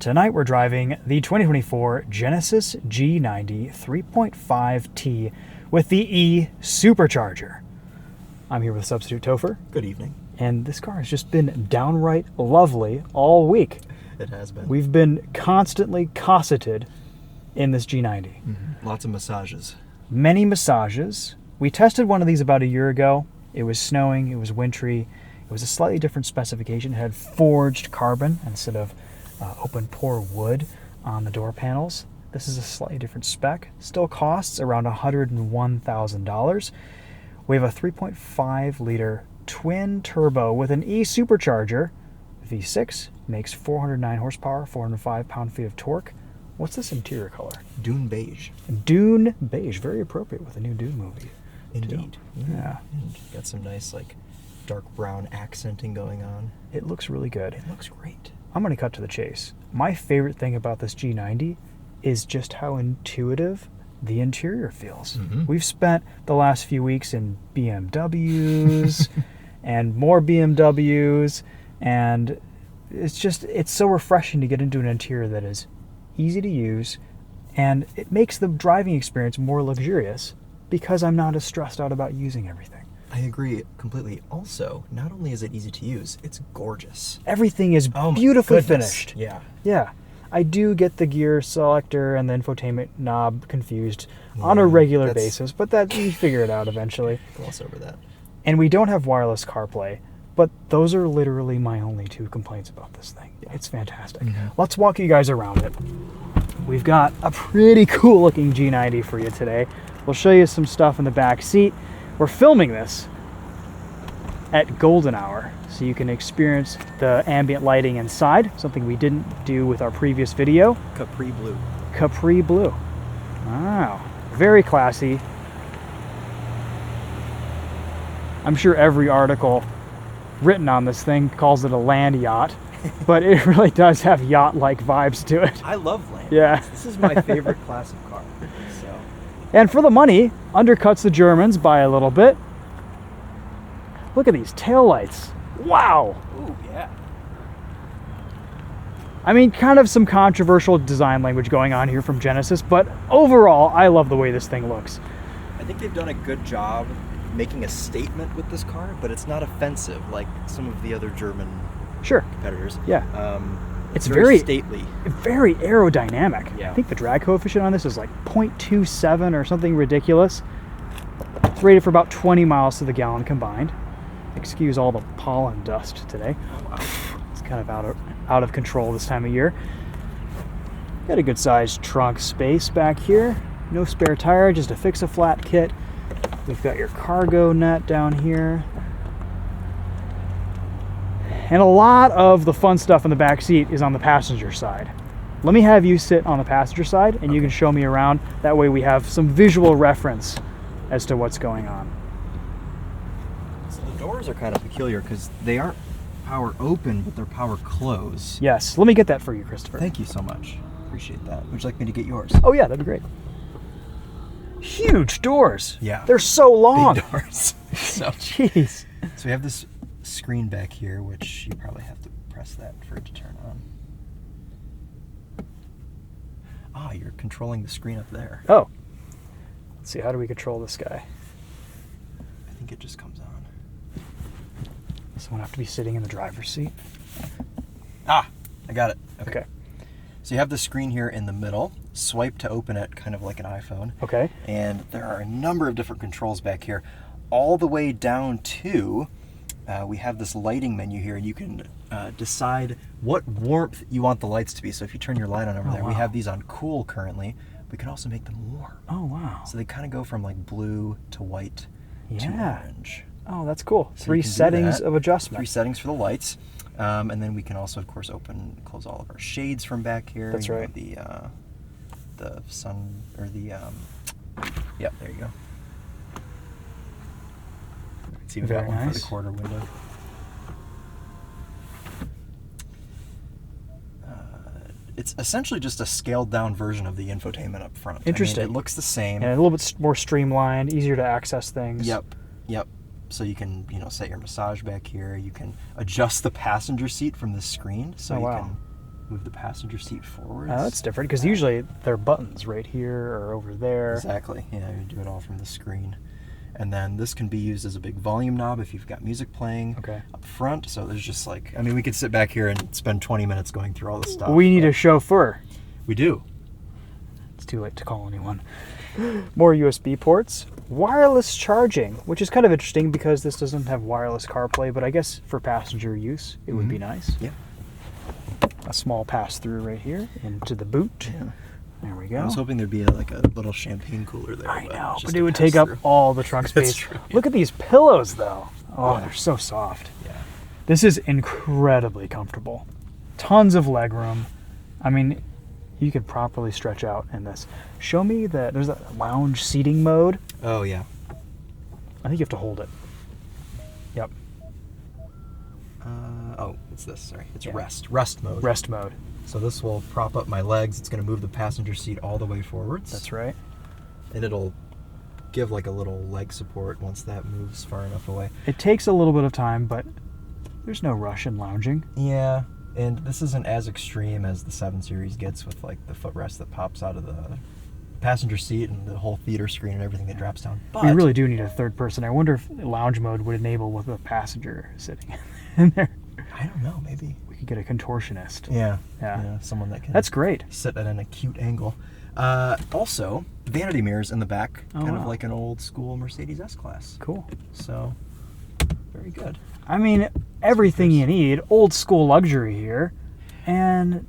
Tonight we're driving the 2024 Genesis G90 3.5T with the E Supercharger. I'm here with Substitute Topher. Good evening. And this car has just been downright lovely all week. It has been. We've been constantly cosseted in this G90. Mm-hmm. Lots of massages. Many massages. We tested one of these about a year ago. It was snowing, it was wintry. It was a slightly different specification. It had forged carbon instead of open pore wood on the door panels. This is a slightly different spec. Still costs around $101,000. We have a 3.5 liter twin turbo with an E supercharger. V6 makes 409 horsepower, 405 pound-feet of torque. What's this interior color? Dune beige. Dune beige, very appropriate with the new Dune movie. Indeed. Yeah. And got some nice dark brown accenting going on. It looks really good. It looks great. I'm going to cut to the chase. My favorite thing about this G90 is just how intuitive the interior feels. Mm-hmm. We've spent the last few weeks in BMWs and more BMWs, and it's so refreshing to get into an interior that is easy to use, and it makes the driving experience more luxurious because I'm not as stressed out about using everything. I agree completely. Also, not only is it easy to use, it's gorgeous. Everything is beautifully finished. Yeah. Yeah. I do get the gear selector and the infotainment knob confused on a regular basis, but that we figure it out eventually. Gloss over that. And we don't have wireless CarPlay, but those are literally my only two complaints about this thing. Yeah. It's fantastic. Mm-hmm. Let's walk you guys around it. We've got a pretty cool looking G90 for you today. We'll show you some stuff in the back seat. We're filming this at golden hour, so you can experience the ambient lighting inside, something we didn't do with our previous video. Capri blue. Capri blue. Wow. Very classy. I'm sure every article written on this thing calls it a land yacht, but it really does have yacht-like vibes to it. I love land. Yeah. This is my favorite class of car. So. And for the money, undercuts the Germans by a little bit. Look at these taillights. Wow. Ooh, yeah. I mean, kind of some controversial design language going on here from Genesis, but overall, I love the way this thing looks. I think they've done a good job making a statement with this car, but it's not offensive like some of the other German competitors. Yeah. It's very stately. Very aerodynamic. Yeah. I think the drag coefficient on this is like 0.27 or something ridiculous. It's rated for about 20 miles to the gallon combined. Excuse all the pollen dust today. Oh, wow. It's kind of out of control this time of year. Got a good sized trunk space back here. No spare tire, just a fix-a-flat kit. We've got your cargo net down here. And a lot of the fun stuff in the back seat is on the passenger side. Let me have you sit on the passenger side and you can show me around. That way we have some visual reference as to what's going on. So the doors are kind of peculiar because they aren't power open, but they're power close. Yes, let me get that for you, Christopher. Thank you so much. Appreciate that. Would you like me to get yours? Oh yeah, that'd be great. Huge doors. Yeah. They're so long. Big doors. So, jeez. So we have this screen back here, which you probably have to press that for it to turn on. Ah, you're controlling the screen up there. Oh. Let's see, how do we control this guy? I think it just comes on. Someone have to be sitting in the driver's seat. Ah, I got it. Okay. So you have the screen here in the middle. Swipe to open it, kind of like an iPhone. Okay. And there are a number of different controls back here. All the way down to, we have this lighting menu here, and you can decide what warmth you want the lights to be. So if you turn your light on over there, we have these on cool currently. We can also make them warm. Oh, wow. So they kind of go from like blue to white to orange. Oh, that's cool. So 3 settings of adjustment. 3 settings for the lights. And then we can also, of course, open and close all of our shades from back here. That's right. The sun, or the, yep, there you go. Let's see, we've got one for the quarter window. It's essentially just a scaled down version of the infotainment up front. Interesting. I mean, it looks the same. And a little bit more streamlined, easier to access things. Yep. So you can, set your massage back here. You can adjust the passenger seat from the screen. So you can move the passenger seat forwards. That's different, because usually there are buttons right here or over there. Exactly, yeah, you do it all from the screen. And then this can be used as a big volume knob if you've got music playing up front. So there's just like, I mean, we could sit back here and spend 20 minutes going through all this stuff. We need a chauffeur. We do. It's too late to call anyone. More USB ports. Wireless charging, which is kind of interesting because this doesn't have wireless CarPlay, but I guess for passenger use, it would be nice. Yeah. A small pass-through right here into the boot. Yeah. There we go. I was hoping there'd be like a little champagne cooler there. I know, but it would take up all the trunk space. True, yeah. Look at these pillows, though. Oh, they're so soft. Yeah. This is incredibly comfortable. Tons of legroom. I mean, you could properly stretch out in this. Show me that there's that lounge seating mode. Oh, yeah. I think you have to hold it. Yep. Oh, it's this. Sorry. It's rest mode. Rest mode. So this will prop up my legs. It's going to move the passenger seat all the way forwards. That's right. And it'll give like a little leg support once that moves far enough away. It takes a little bit of time, but there's no rush in lounging. Yeah, and this isn't as extreme as the 7 Series gets with like the footrest that pops out of the passenger seat and the whole theater screen and everything that drops down. But we really do need a third person. I wonder if lounge mode would enable with a passenger sitting in there. I don't know, maybe. We could get a contortionist. Yeah, someone that can. That's great. Sit at an acute angle. Also, vanity mirrors in the back, kind of like an old school Mercedes S-Class. Cool. So, very good. I mean, everything you need. Old school luxury here, and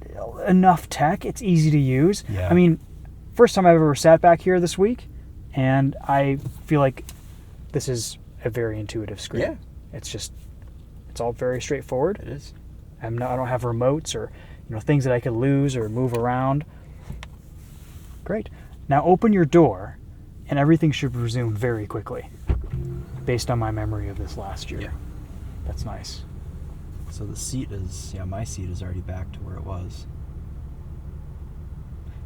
enough tech. It's easy to use. Yeah. I mean, first time I've ever sat back here this week, and I feel like this is a very intuitive screen. Yeah. It's all very straightforward. It is. I don't have remotes or things that I could lose or move around. Great. Now open your door, and everything should resume very quickly, based on my memory of this last year. Yeah. That's nice. So the seat is, my seat is already back to where it was.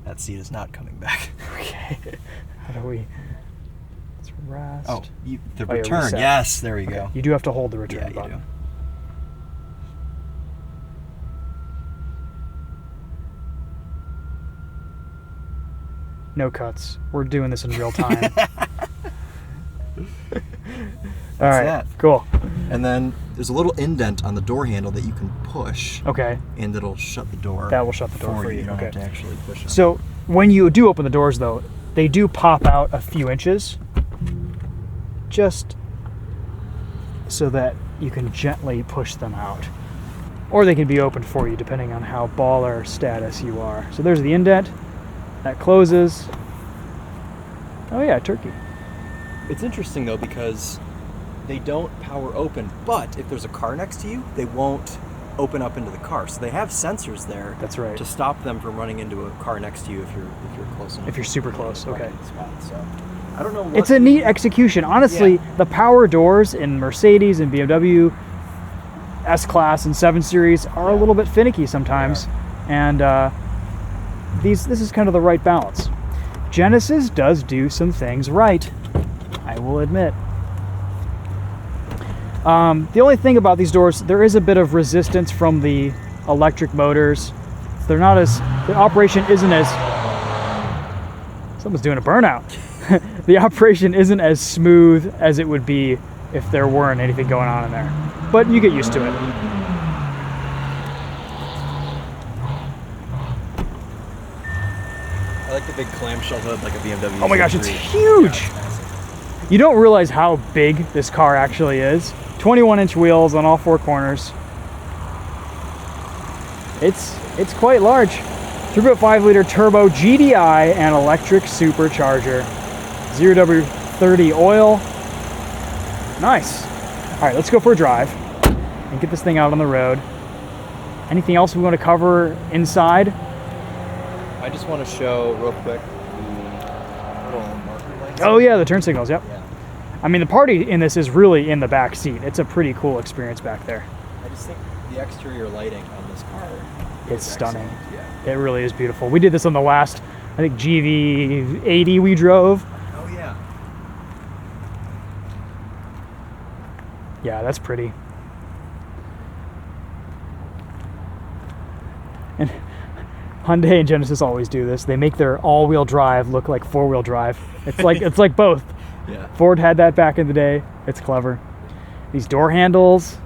That seat is not coming back. Okay. How do we? Let's rest. Oh, the yeah, return. reset. Yes, there we go. You do have to hold the return Yeah, you button. do. No cuts. We're doing this in real time. All right. that. Cool. And then there's a little indent on the door handle that you can push. Okay. And it'll shut the door. That will shut the door for you. You don't Okay. have to actually push it. So when you do open the doors, though, they do pop out a few inches, just so that you can gently push them out. Or they can be opened for you, depending on how baller status you are. So there's the indent. That closes. Oh yeah, turkey. It's interesting though because they don't power open, but if there's a car next to you, they won't open up into the car. So they have sensors there. That's right. To stop them from running into a car next to you if you're close enough. If you're super close, okay. Spot. So I don't know what It's a neat execution. Honestly, the power doors in Mercedes and BMW S-Class and 7 Series are a little bit finicky sometimes. And this is kind of the right balance. Genesis does do some things right, I will admit. The only thing about these doors, there is a bit of resistance from the electric motors. The operation isn't as... Someone's doing a burnout. The operation isn't as smooth as it would be if there weren't anything going on in there. But you get used to it. I like the big clamshell hood like a BMW. Oh my gosh, it's huge! You don't realize how big this car actually is. 21-inch wheels on all 4 corners. It's quite large. 3.5-liter turbo GDI and electric supercharger. 0W30 oil. Nice. All right, let's go for a drive and get this thing out on the road. Anything else we want to cover inside? I just want to show real quick the little marker lights. Oh yeah, the turn signals, yep. Yeah. I mean, the party in this is really in the back seat. It's a pretty cool experience back there. I just think the exterior lighting on this car It's stunning. Yeah. It really is beautiful. We did this on the last, I think, GV80 we drove. Oh yeah. Yeah, that's pretty. And Hyundai and Genesis always do this. They make their all-wheel drive look like four-wheel drive. It's like both. Yeah. Ford had that back in the day. It's clever. These door handles,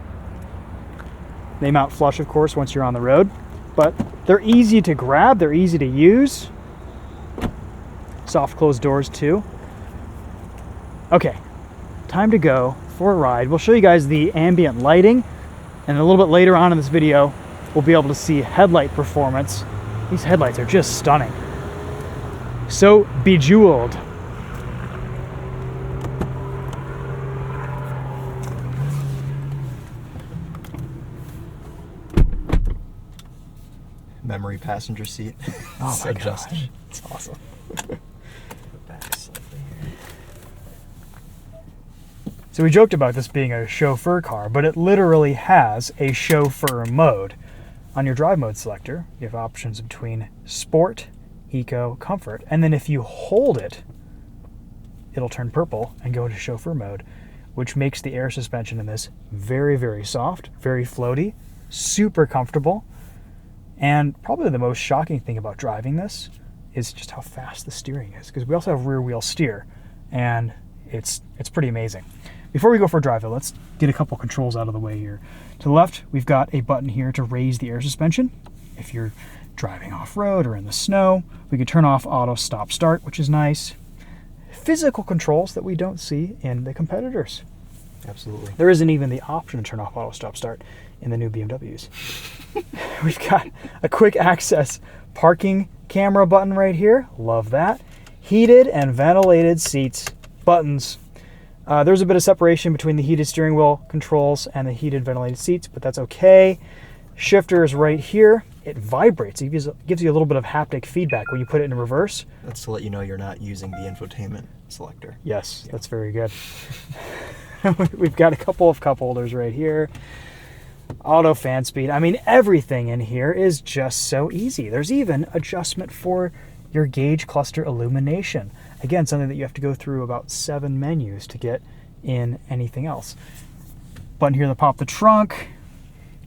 they mount flush, of course, once you're on the road, but they're easy to grab. They're easy to use. Soft closed doors too. Okay, time to go for a ride. We'll show you guys the ambient lighting, and a little bit later on in this video, we'll be able to see headlight performance. These headlights are just stunning. So bejeweled. Memory passenger seat. Oh my Adjusting. gosh, it's awesome. Back slightly here. So we joked about this being a chauffeur car, but it literally has a chauffeur mode. On your drive mode selector, you have options between sport, eco, comfort, and then if you hold it, it'll turn purple and go into chauffeur mode, which makes the air suspension in this very, very soft, very floaty, super comfortable. And probably the most shocking thing about driving this is just how fast the steering is, because we also have rear wheel steer, and it's pretty amazing. Before we go for a drive, though, let's get a couple controls out of the way here. To the left, we've got a button here to raise the air suspension. If you're driving off-road or in the snow, we can turn off auto stop start, which is nice. Physical controls that we don't see in the competitors. Absolutely. There isn't even the option to turn off auto stop start in the new BMWs. We've got a quick access parking camera button right here. Love that. Heated and ventilated seats buttons. There's a bit of separation between the heated steering wheel controls and the heated ventilated seats, but that's okay. Shifter is right here. It vibrates. It gives you a little bit of haptic feedback when you put it in reverse. That's to let you know you're not using the infotainment selector. Yes, yeah. That's very good. We've got a couple of cup holders right here. Auto fan speed. I mean, everything in here is just so easy. There's even adjustment for your gauge cluster illumination. Again, something that you have to go through about 7 menus to get in anything else. Button here to pop the trunk,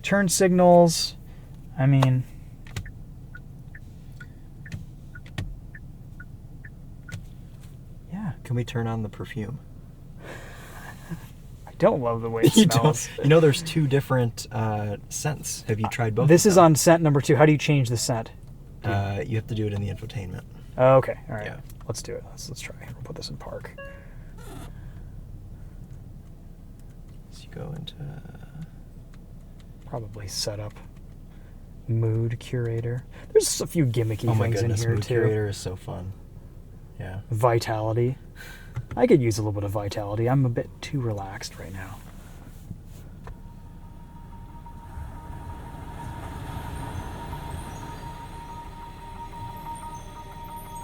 turn signals. I mean, yeah. Can we turn on the perfume? I don't love the way it You smells. don't. You know, there's 2 different scents. Have you tried both? This of is them? on scent number 2. How do you change the scent? You have to do it in the infotainment. Oh, okay, all right. Yeah. Let's do it. Let's try. We'll put this in park. So you go into Probably setup. Mood curator. There's a few gimmicky oh my things goodness, in here Mood too. Curator is so fun. Yeah. Vitality. I could use a little bit of vitality. I'm a bit too relaxed right now.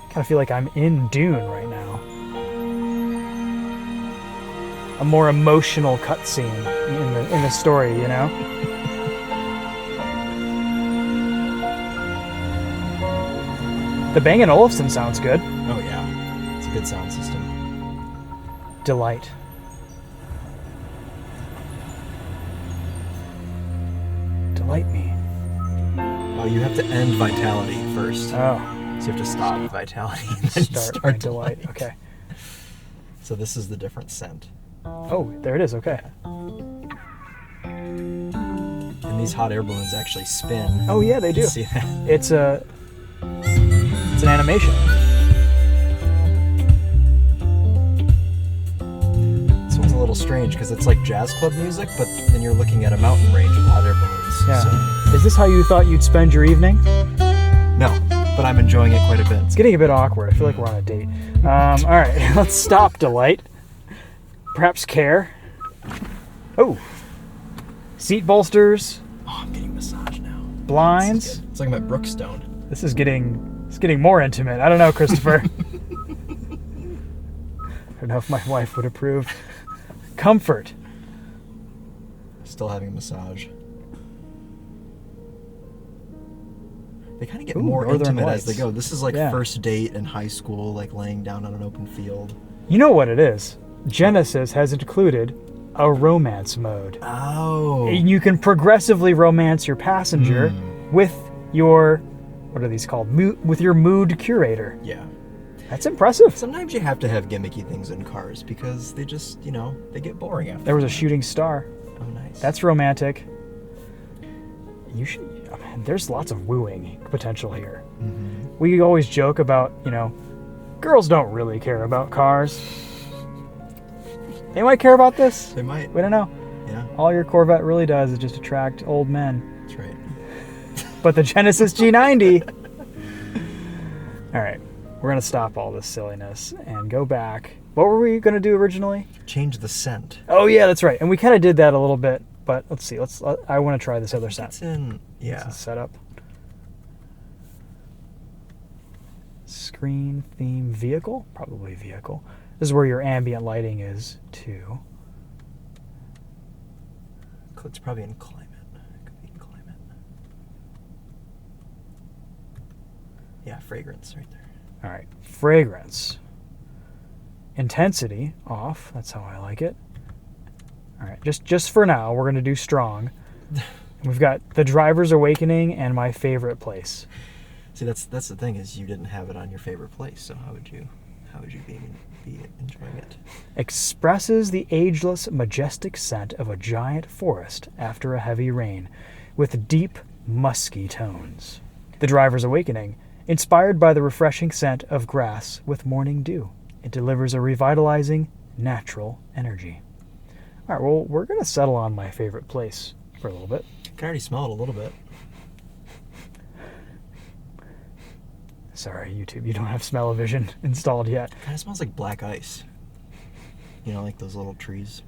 Kind of feel like I'm in Dune right now. A more emotional cutscene in the story, you know? The Bang & Olufsen sounds good. Oh yeah. It's a good sound system. Delight. Delight me. Oh, you have to end Vitality first. Oh. So you have to stop Vitality and then Start my Delight. Delight. Okay. So this is the different scent. Oh, there it is. Okay. And these hot air balloons actually spin. Oh yeah, they do. You see that? It's an animation. This one's a little strange because it's like jazz club music, but then you're looking at a mountain range with hot air balloons. Yeah. So, Is this how you thought you'd spend your evening? no, but I'm enjoying it quite a bit. It's getting a bit awkward. I feel like we're on a date. All right, let's stop Delight. Perhaps care. Oh. Seat bolsters, Oh, I'm getting a massage now. blinds. It's like I'm at Brookstone. This is getting more intimate. I don't know, Christopher. I don't know if my wife would approve. Comfort. Still having a massage. They kind of get Ooh, more Northern intimate as they Lights. go. This is like Yeah. first date in high school, like laying down on an open field. You know what it is? Genesis has included a romance mode. Oh. And you can progressively romance your passenger with your what are these called? With your mood curator. Yeah. That's impressive. Sometimes you have to have gimmicky things in cars because they just, they get boring after. There was a shooting star. Oh, nice. That's romantic. You should. Man, there's lots of wooing potential here. Mm-hmm. We always joke about, girls don't really care about cars. They might care about this. They might. We don't know. Yeah. All your Corvette really does is just attract old men. That's right. But the Genesis G90. All right. We're going to stop all this silliness and go back. What were we going to do originally? Change the scent. Oh, yeah, that's right. And we kind of did that a little bit, but let's see. I want to try this other scent. It's in, yeah. It's set up. Screen, theme, vehicle? Probably vehicle. This is where your ambient lighting is, too. It's probably in climate. It could be in climate. Yeah, fragrance right there. All right, fragrance. Intensity off. That's how I like it. All right, just for now, we're gonna do strong. We've got The Driver's Awakening and My Favorite Place. See, that's the thing is you didn't have it on your favorite place, so how would you be enjoying it? Expresses the ageless, majestic scent of a giant forest after a heavy rain, with deep, musky tones. The Driver's Awakening. Inspired by the refreshing scent of grass with morning dew, it delivers a revitalizing, natural energy. All right, well, we're going to settle on My Favorite Place for a little bit. I can already smell it a little bit. Sorry, YouTube, you don't have smell-o-vision installed yet. It kind of smells like black ice. Like those little trees.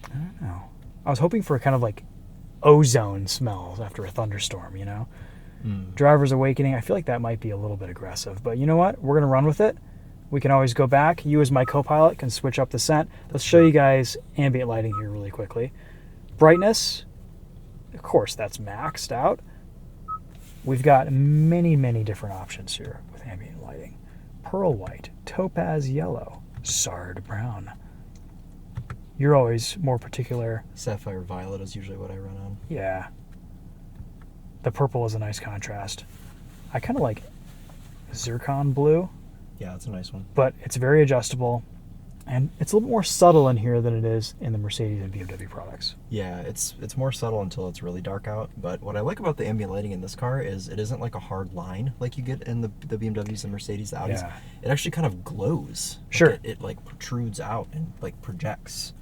I don't know. I was hoping for kind of like ozone smells after a thunderstorm, Driver's Awakening, I feel like that might be a little bit aggressive, but you know what? We're going to run with it. We can always go back. You as my co-pilot can switch up the scent. Let's show you guys ambient lighting here really quickly. Brightness, of course, that's maxed out. We've got many, many different options here with ambient lighting. Pearl white, topaz yellow, sard brown. You're always more particular. Sapphire violet is usually what I run on. Yeah. The purple is a nice contrast. I kind of like zircon blue. Yeah, that's a nice one. But it's very adjustable, and it's a little bit more subtle in here than it is in the Mercedes and BMW products. Yeah, it's more subtle until it's really dark out. But what I like about the ambient lighting in this car is it isn't like a hard line like you get in the BMWs, the Mercedes, the Audis. Yeah. It actually kind of glows. Sure. It like protrudes out and like projects,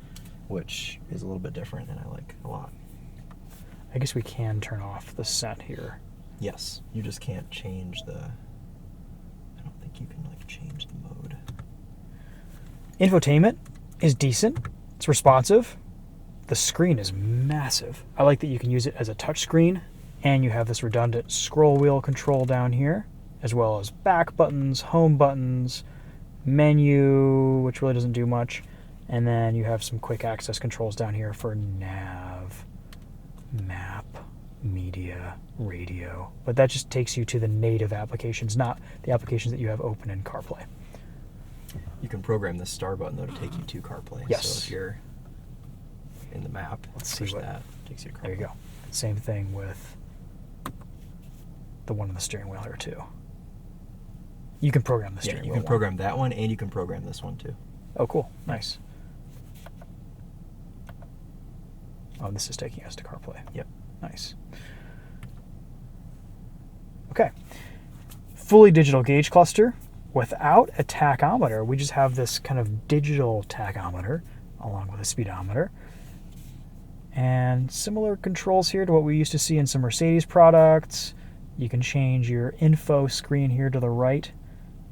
which is a little bit different, and I like a lot. I guess we can turn off the scent here. Yes, you just can't change the... I don't think you can like change the mode. Infotainment is decent. It's responsive. The screen is massive. I like that you can use it as a touch screen, and you have this redundant scroll wheel control down here, as well as back buttons, home buttons, menu, which really doesn't do much, and then you have some quick access controls down here for nav, map, media, radio. But that just takes you to the native applications, not the applications that you have open in CarPlay. You can program this star button though to take you to CarPlay. Yes. So if you're in the map, Let's see push what- that. Takes you to CarPlay. There you go. Same thing with the one on the steering wheel here too. You can program the Yeah, steering you wheel. can program that one, and you can program this one too. Oh, cool. Nice. Oh, this is taking us to CarPlay. Yep. Nice. Okay. Fully digital gauge cluster without a tachometer. We just have this kind of digital tachometer along with a speedometer. And similar controls here to what we used to see in some Mercedes products. You can change your info screen here to the right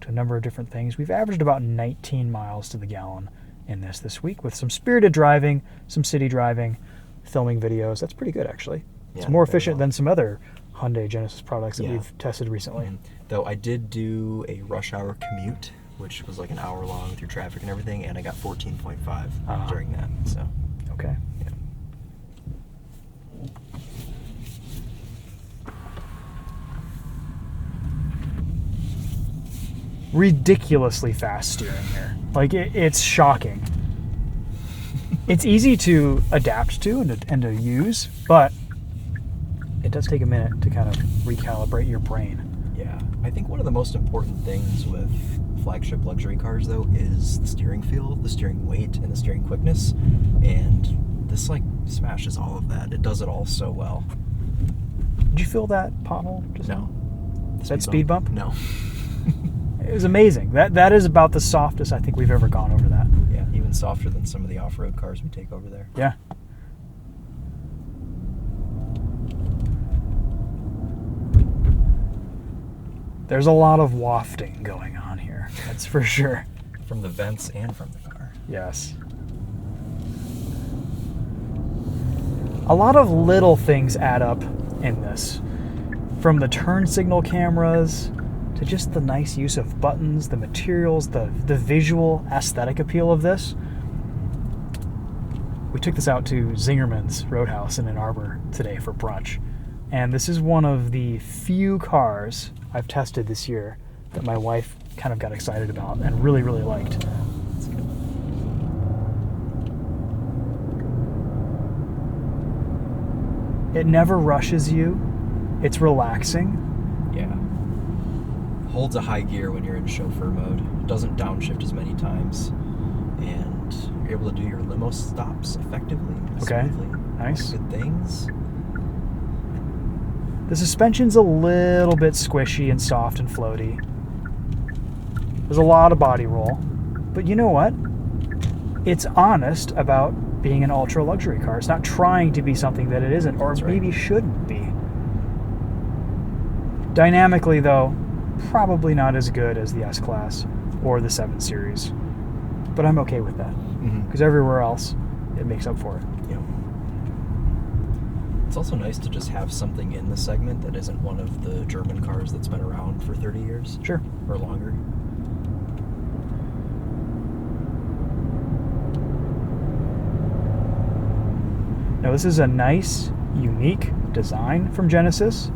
to a number of different things. We've averaged about 19 miles to the gallon in this week with some spirited driving, some city driving, filming videos. That's pretty good, actually. It's Yeah, more very efficient well. than some other Hyundai Genesis products that Yeah. we've tested recently. Though I did do a rush hour commute, which was like an hour long through traffic and everything, and I got 14.5 during that. So Okay. yeah. Ridiculously fast steering here. Like, it's shocking. It's easy to adapt to and to use, but it does take a minute to kind of recalibrate your brain. Yeah, I think one of the most important things with flagship luxury cars, though, is the steering feel, the steering weight, and the steering quickness. And this, like, smashes all of that. It does it all so well. Did you feel that pothole just now? That speed bump? No. It was amazing. That is about the softest I think we've ever gone over that. Yeah, even softer than some of the off-road cars we take over there. Yeah. There's a lot of wafting going on here, that's for sure. From the vents and from the car. Yes. A lot of little things add up in this. From the turn signal cameras to just the nice use of buttons, the materials, the visual aesthetic appeal of this. We took this out to Zingerman's Roadhouse in Ann Arbor today for brunch. And this is one of the few cars I've tested this year that my wife kind of got excited about and really, really liked. That's good. It never rushes you. It's relaxing. Yeah. Holds a high gear when you're in chauffeur mode. It doesn't downshift as many times. And you're able to do your limo stops effectively. Okay. Smoothly. Nice. Good things. The suspension's a little bit squishy and soft and floaty. There's a lot of body roll. But you know what? It's honest about being an ultra luxury car. It's not trying to be something that it isn't, or maybe shouldn't be. Dynamically, though, probably not as good as the S-Class or the 7 Series. But I'm okay with that. Because everywhere else, it makes up for it. Yep. It's also nice to just have something in the segment that isn't one of the German cars that's been around for 30 years. Sure. Or longer. Now, this is a nice, unique design from Genesis.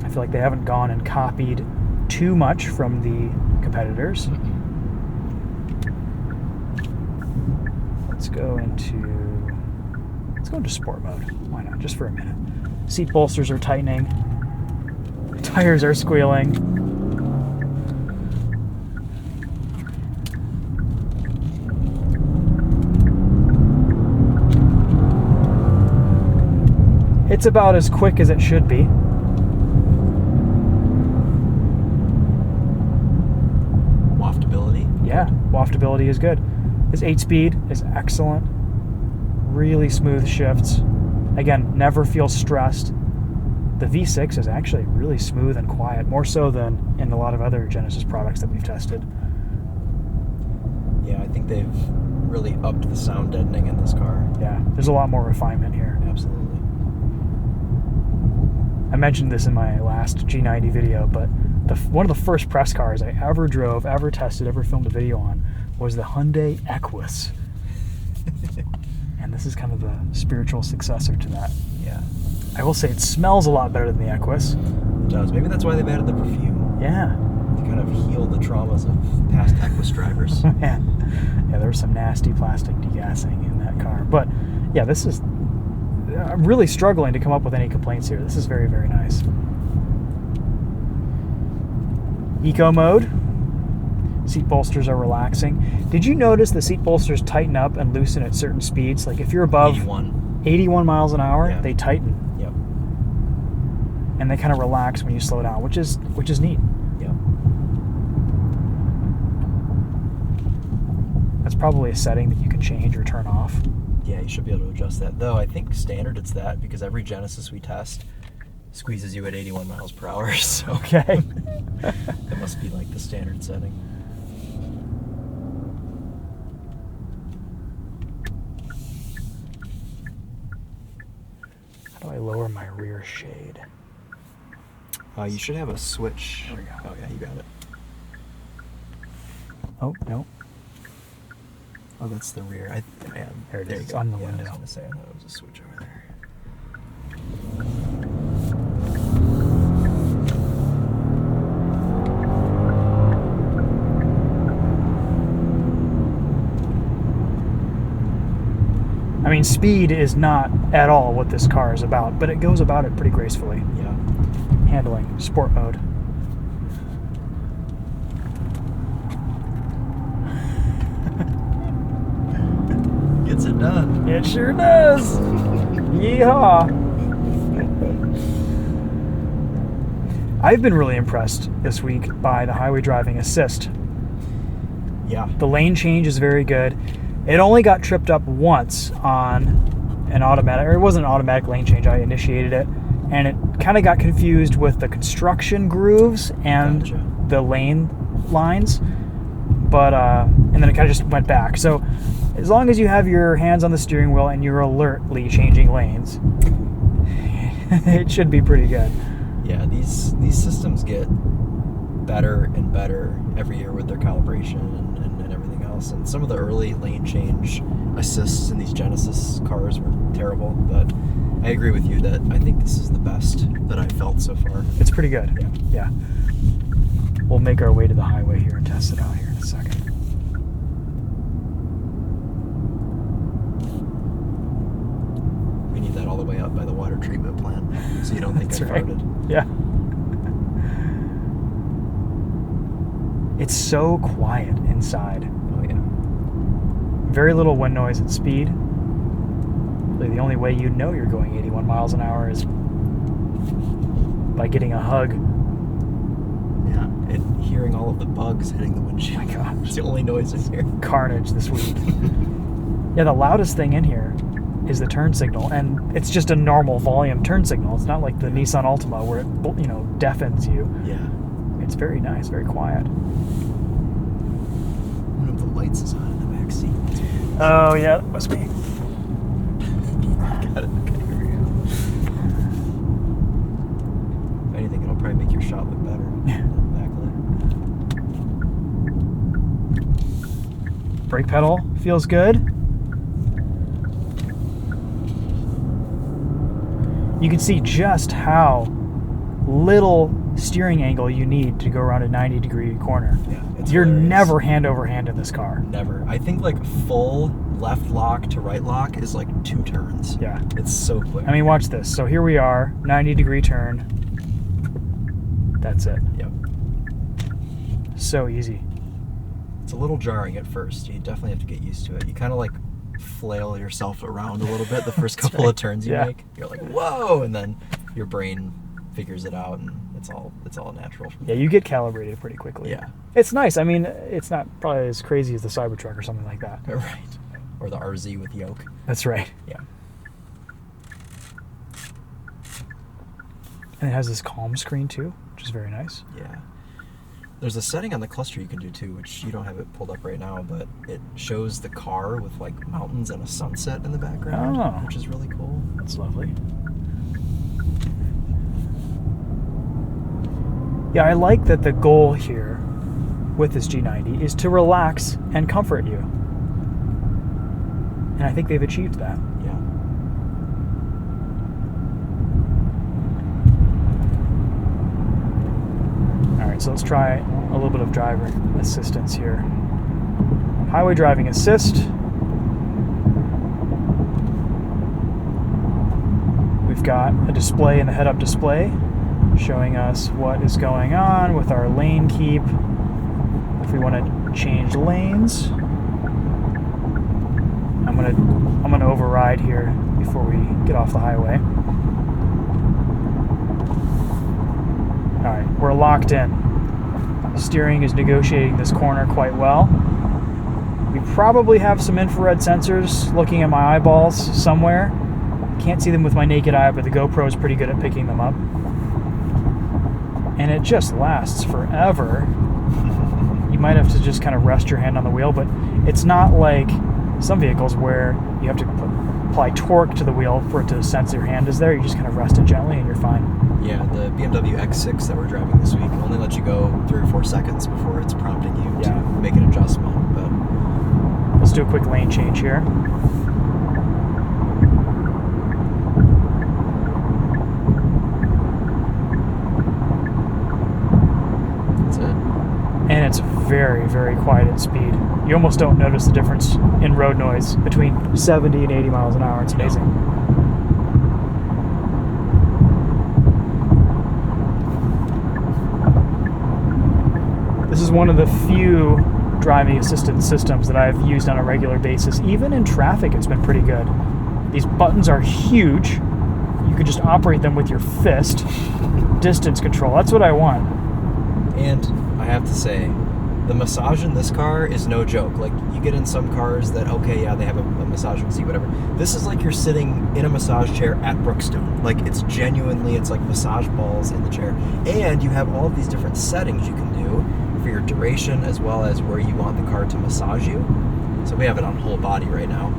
I feel like they haven't gone and copied too much from the competitors. Let's go into sport mode. Why not? Just for a minute. Seat bolsters are tightening. Tires are squealing. It's about as quick as it should be. Waftability? Yeah, waftability is good. This 8-speed is excellent. Really smooth shifts. Again, never feel stressed. The V6 is actually really smooth and quiet, more so than in a lot of other Genesis products that we've tested. Yeah, I think they've really upped the sound deadening in this car. Yeah, there's a lot more refinement here. Absolutely. I mentioned this in my last G90 video, but one of the first press cars I ever drove, ever tested, ever filmed a video on was the Hyundai Equus. And this is kind of the spiritual successor to that. Yeah. I will say it smells a lot better than the Equus. It does. Maybe that's why they've added the perfume. Yeah. To kind of heal the traumas of past Equus drivers. Yeah, there was some nasty plastic degassing in that car. But yeah, this is... I'm really struggling to come up with any complaints here. This is very, very nice. Eco mode. Seat bolsters are relaxing. Did you notice the seat bolsters tighten up and loosen at certain speeds? Like if you're above 81 miles an hour, yeah, they tighten. Yep. And they kind of relax when you slow down, which is neat. Yep. That's probably a setting that you can change or turn off. Yeah, you should be able to adjust that. Though I think standard it's that, because every Genesis we test squeezes you at 81 miles per hour. So Okay. that must be like the standard setting. How do I lower my rear shade? You should have a switch. There we go. Oh yeah, you got it. Oh, no. Oh, that's the rear. There it is, you go. on the Yeah, window. I was gonna say, I thought it was a switch over there. I mean, speed is not at all what this car is about, but it goes about it pretty gracefully. Yeah. Handling, sport mode. Gets it done. It sure does. Yeehaw. I've been really impressed this week by the highway driving assist. Yeah. The lane change is very good. It only got tripped up once on an automatic, or it wasn't an automatic lane change. I initiated it, and it kind of got confused with the construction grooves and Gotcha. the lane lines. But and then it kind of just went back. So as long as you have your hands on the steering wheel and you're alertly changing lanes, it should be pretty good. Yeah, these systems get better and better every year with their calibration and everything else. And some of the early lane change assists in these Genesis cars were terrible, but I agree with you that I think this is the best that I've felt so far. It's pretty good. Yeah. We'll make our way to the highway here and test it out here in a second. We need that all the way up by the water treatment plant so you don't think I farted. Yeah. It's so quiet inside. Oh, yeah. Very little wind noise at speed. Really, the only way you know you're going 81 miles an hour is by getting a hug. Yeah, and hearing all of the bugs hitting the windshield. Oh my God. It's the only noise I hear. Carnage this week. Yeah, the loudest thing in here is the turn signal, and it's just a normal volume turn signal. It's not like the Nissan Altima where it, deafens you. Yeah. It's very nice, very quiet. One of the lights is on in the back seat. Oh yeah, that must be. Got it. Okay, here we go. If anything, it'll probably make your shot look better. Backlit. Brake pedal feels good. You can see just how little steering angle you need to go around a 90-degree corner. Yeah, You're hilarious. never hand over hand in this car. Never. I think like full left lock to right lock is like 2 turns. Yeah. It's so quick. I mean, watch this. So here we are, 90-degree turn. That's it. Yep. So easy. It's a little jarring at first. You definitely have to get used to it. You kind of like flail yourself around a little bit the first couple of turns you make. You're like, whoa, and then your brain figures it out, and it's all natural. Yeah, you get calibrated pretty quickly. Yeah. It's nice. I mean, it's not probably as crazy as the Cybertruck or something like that. Right. Or the RZ with yoke. That's right. Yeah. And it has this calm screen too, which is very nice. Yeah. There's a setting on the cluster you can do too, which you don't have it pulled up right now, but it shows the car with like mountains and a sunset in the background, which is really cool. That's lovely. Yeah, I like that the goal here with this G90 is to relax and comfort you. And I think they've achieved that. Yeah. All right, so let's try a little bit of driver assistance here. Highway driving assist. We've got a display in the head-up display showing us what is going on with our lane keep. If we want to change lanes, I'm gonna override here before we get off the highway. All right, we're locked in. Steering is negotiating this corner quite well. We probably have some infrared sensors looking at my eyeballs somewhere. Can't see them with my naked eye, but the GoPro is pretty good at picking them up. And it just lasts forever. You might have to just kind of rest your hand on the wheel, but it's not like some vehicles where you have to apply torque to the wheel for it to sense your hand is there. You just kind of rest it gently and you're fine. Yeah, the BMW X6 that we're driving this week only lets you go 3 or 4 seconds before it's prompting you to make an adjustment. But let's do a quick lane change here. And it's very, very quiet at speed. You almost don't notice the difference in road noise between 70 and 80 miles an hour. It's amazing. This is one of the few driving assistance systems that I've used on a regular basis. Even in traffic, it's been pretty good. These buttons are huge. You could just operate them with your fist. Distance control, that's what I want. And I have to say, the massage in this car is no joke. Like, you get in some cars that, okay, yeah, they have a massaging seat, whatever. This is like you're sitting in a massage chair at Brookstone. Like, it's like massage balls in the chair. And you have all of these different settings you can do for your duration as well as where you want the car to massage you. So we have it on whole body right now,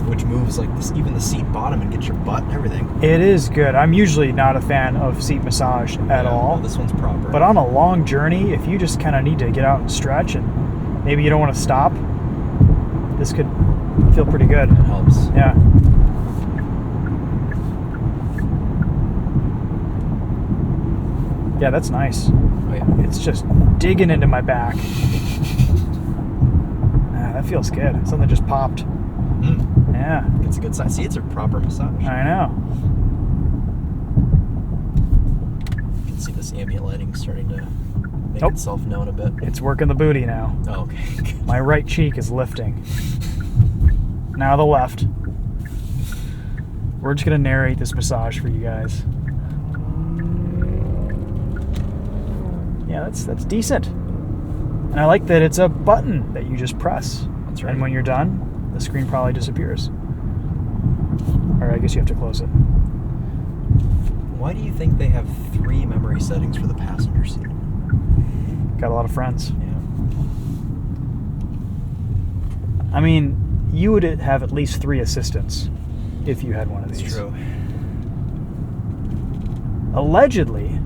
which moves like this, even the seat bottom, and gets your butt and everything. It is good. I'm usually not a fan of seat massage at all. No, this one's proper. But on a long journey, if you just kind of need to get out and stretch and maybe you don't want to stop, this could feel pretty good. It helps. Yeah. Yeah, that's nice. Oh, yeah. It's just digging into my back. That feels good. Something just popped. Yeah. It's a good sign. See, it's a proper massage. I know. You can see this ambient lighting starting to make Nope. itself known a bit. It's working the booty now. Oh, okay. My right cheek is lifting. Now the left. We're just going to narrate this massage for you guys. Yeah, that's decent. And I like that it's a button that you just press. That's right. And when you're done, the screen probably disappears. Or I guess you have to close it. Why do you think they have 3 memory settings for the passenger seat? Got a lot of friends. Yeah. I mean, you would have at least 3 assistants if you had one of these. That's true. Allegedly,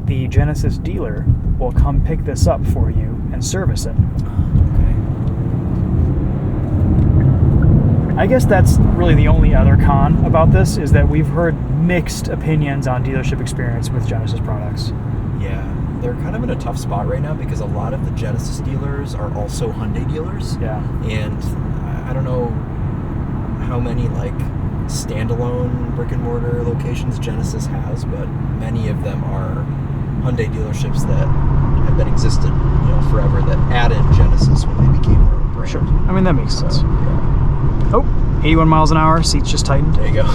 the Genesis dealer will come pick this up for you and service it. Okay. I guess that's really the only other con about this, is that we've heard mixed opinions on dealership experience with Genesis products. Yeah. They're kind of in a tough spot right now because a lot of the Genesis dealers are also Hyundai dealers. Yeah. And I don't know how many like standalone brick and mortar locations Genesis has, but many of them are Hyundai dealerships that have been existed, forever, that added Genesis when they became their own brand. Sure. I mean, that makes sense. Yeah. Oh, 81 miles an hour, seats just tightened. There you go.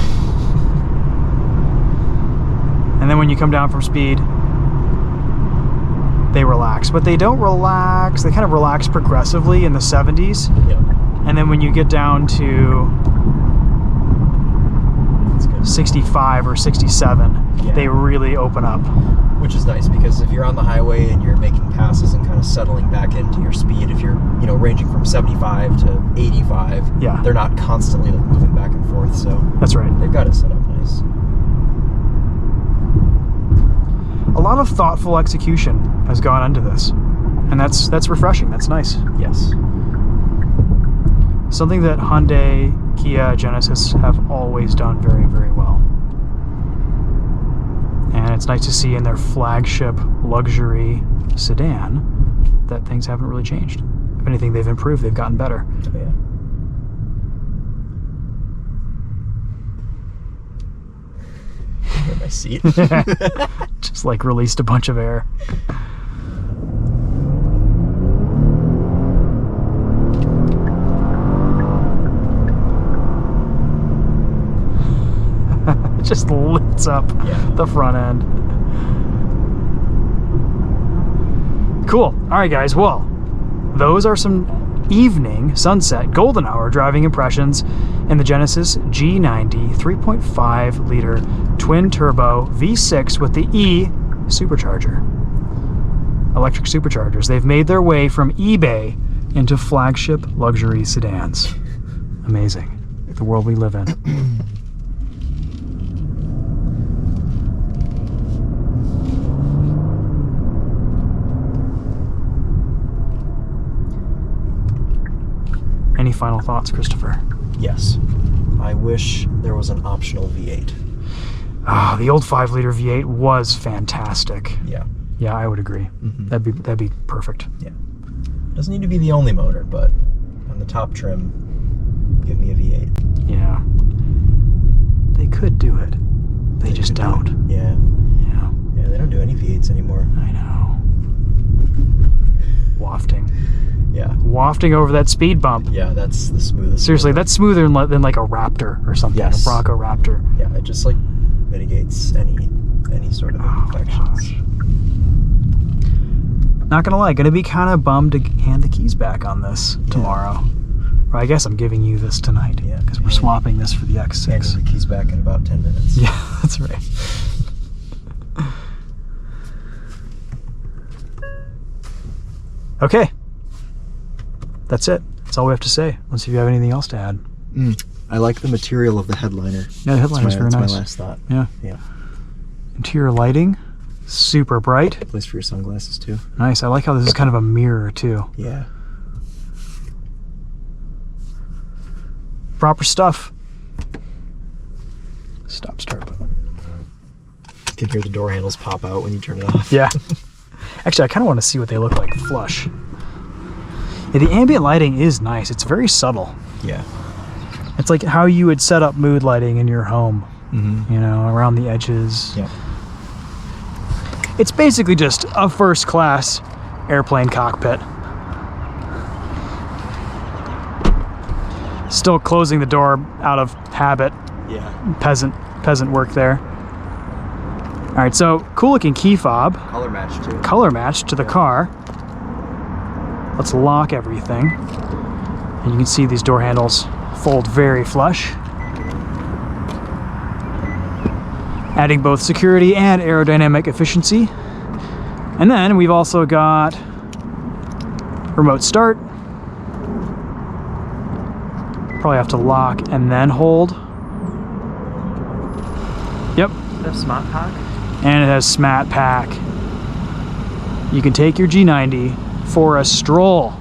And then when you come down from speed, they relax. But they don't relax. They kind of relax progressively in the 70s. Yeah. And then when you get down to 65 or 67, Yeah. they really open up. Which is nice because if you're on the highway and you're making passes and kind of settling back into your speed, if you're, ranging from 75 to 85, Yeah. they're not constantly like, moving back and forth. So That's right. they've got it set up nice. A lot of thoughtful execution has gone into this. And that's refreshing. That's nice. Yes. Something that Hyundai, Kia, Genesis have always done very, very well. And it's nice to see in their flagship luxury sedan that things haven't really changed. If anything, they've improved. They've gotten better. Oh, yeah. Get my seat. Just like released a bunch of air. It just lifts up the front end. Cool. All right, guys. Well, those are some evening, sunset, golden hour driving impressions in the Genesis G90 3.5 liter twin turbo V6 with the E supercharger. Electric superchargers. They've made their way from eBay into flagship luxury sedans. Amazing. The world we live in. Any final thoughts, Christopher? Yes. I wish there was an optional V8. Ah, the old 5-liter V8 was fantastic. Yeah. Yeah, I would agree. Mm-hmm. That'd be perfect. Yeah. Doesn't need to be the only motor, but on the top trim, give me a V8. Yeah. They could do it. They just don't. Yeah. Yeah. Yeah, they don't do any V8s anymore. I know. wafting. Yeah. Wafting over that speed bump. Yeah, that's the smoothest. Seriously, that's smoother than like a Raptor or something. Yes. A Bronco Raptor. Yeah, it just like mitigates any sort of imperfections. Not gonna lie, gonna be kind of bummed to hand the keys back on this tomorrow. Or I guess I'm giving you this tonight. Yeah. Because we're swapping this for the X6. Handing the keys back in about 10 minutes. Yeah, that's right. Okay. That's it. That's all we have to say. Let's see if you have anything else to add. I like the material of the headliner. Yeah, the headliner's very nice. That's my last thought. Yeah. Yeah. Interior lighting, super bright. Place for your sunglasses too. Nice. I like how this is kind of a mirror too. Yeah. Proper stuff. Stop start button. You can hear the door handles pop out when you turn it off. Yeah. Actually, I kind of want to see what they look like flush. Yeah, the ambient lighting is nice. It's very subtle. Yeah. It's like how you would set up mood lighting in your home. Mm-hmm. You know, around the edges. Yeah. It's basically just a first-class airplane cockpit. Still closing the door out of habit. Yeah. Peasant work there. All right, so cool-looking key fob. Color match too. Color match to the car. Let's lock everything. And you can see these door handles fold very flush. Adding both security and aerodynamic efficiency. And then we've also got remote start. Probably have to lock and then hold. Yep. Does it have smart pack? And it has SMAT pack. You can take your G90 for a stroll.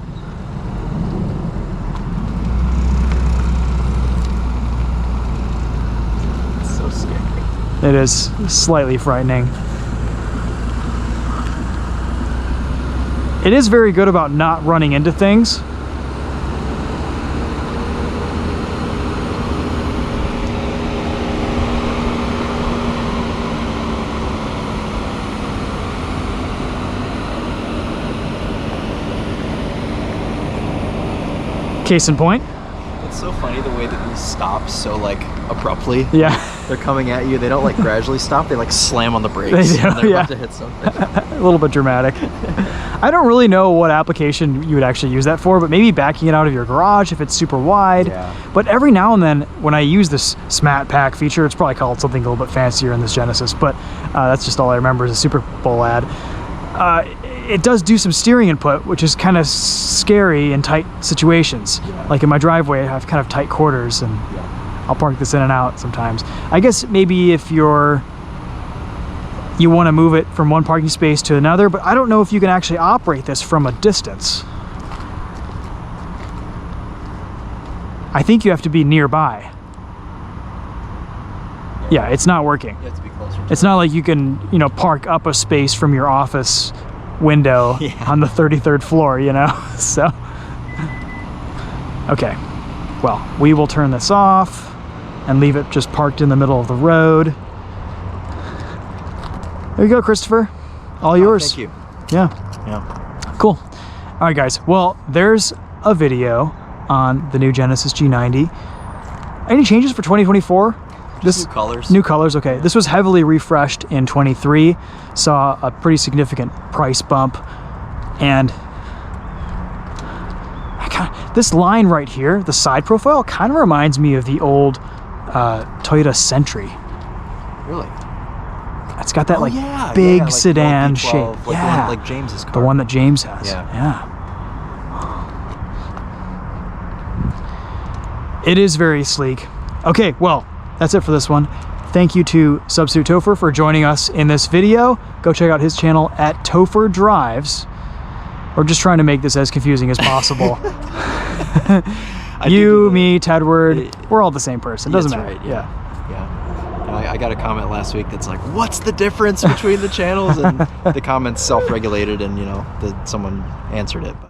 It's so scary. It is slightly frightening. It is very good about not running into things. Case in point. It's so funny the way that these stop so like abruptly. Yeah. They're coming at you. They don't like gradually stop. They like slam on the brakes. They do, when they're yeah. about to hit something. A little bit dramatic. I don't really know what application you would actually use that for, but maybe backing it out of your garage if it's super wide. Yeah. But every now and then when I use this SMAT pack feature, it's probably called something a little bit fancier in this Genesis, but that's just all I remember is a Super Bowl ad. It does do some steering input, which is kind of scary in tight situations. Yeah. Like in my driveway, I have kind of tight quarters, and I'll park this in and out sometimes. I guess maybe if you want to move it from one parking space to another, but I don't know if you can actually operate this from a distance. I think you have to be nearby. Yeah, it's not working. You have to be closer. It's not like you can, park up a space from your office window on the 33rd floor, So, okay. Well, we will turn this off and leave it just parked in the middle of the road. There you go, Christopher. All yours. Thank you. Yeah. Yeah. Cool. All right, guys. Well, there's a video on the new Genesis G90. Any changes for 2024? New colors. New colors, okay. This was heavily refreshed in 23, saw a pretty significant price bump, and this line right here, the side profile, kind of reminds me of the old Toyota Sentry. Really? It's got that big sedan shape. Like James's car. The one that James has. Yeah. It is very sleek. Okay, well, that's it for this one. Thank you to Substitute Topher for joining us in this video. Go check out his channel at Topher Drives. We're just trying to make this as confusing as possible. You, me, Tedward, we're all the same person. Doesn't matter. Right, yeah. I got a comment last week that's like, what's the difference between the channels? And the comment's self-regulated, and someone answered it. But